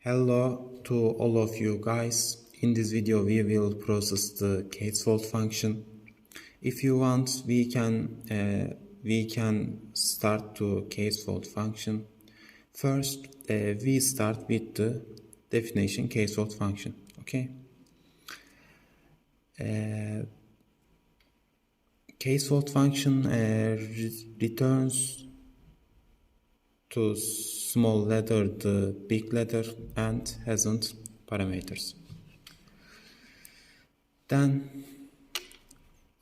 Hello to all of you guys. In this video we will process the casefold function. If you want, we can start to casefold function. First, we start with the definition casefold function. Okay. Casefold function returns to small letter the big letter and hasn't parameters. Then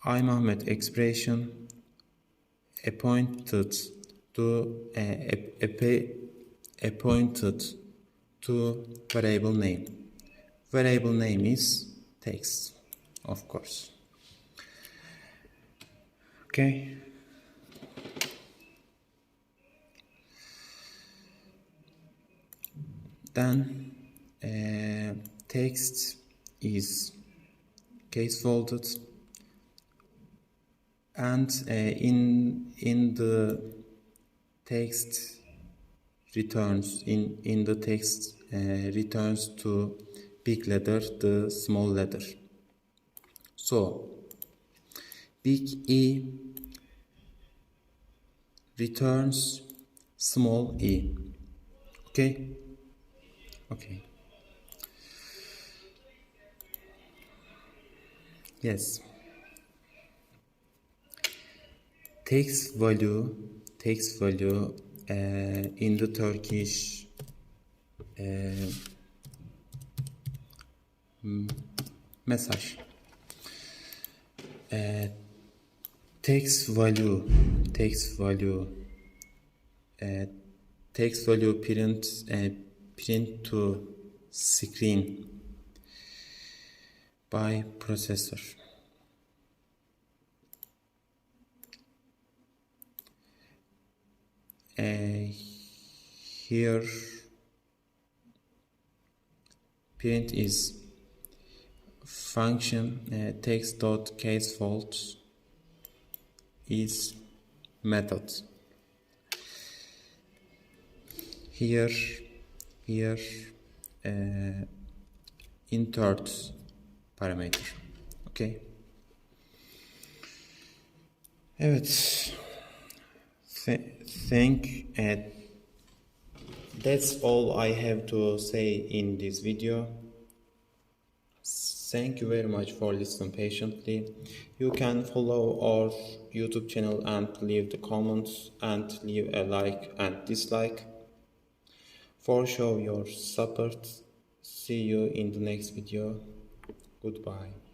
Ahmed expression appointed to variable name. Variable name is text, of course. Okay. Then text is casefolded, and in the text returns returns to big letter the small letter. So big E returns small e. Okay. Okay. Yes. Text value in the Turkish message. Text value print to screen by processor. Here print is function text.casefold is method. Here insert parameter. Okay. Evet. That's all I have to say in this video. Thank you very much for listening patiently. You can follow our YouTube channel and leave the comments and leave a like and dislike. For show your support. See you in the next video. Goodbye.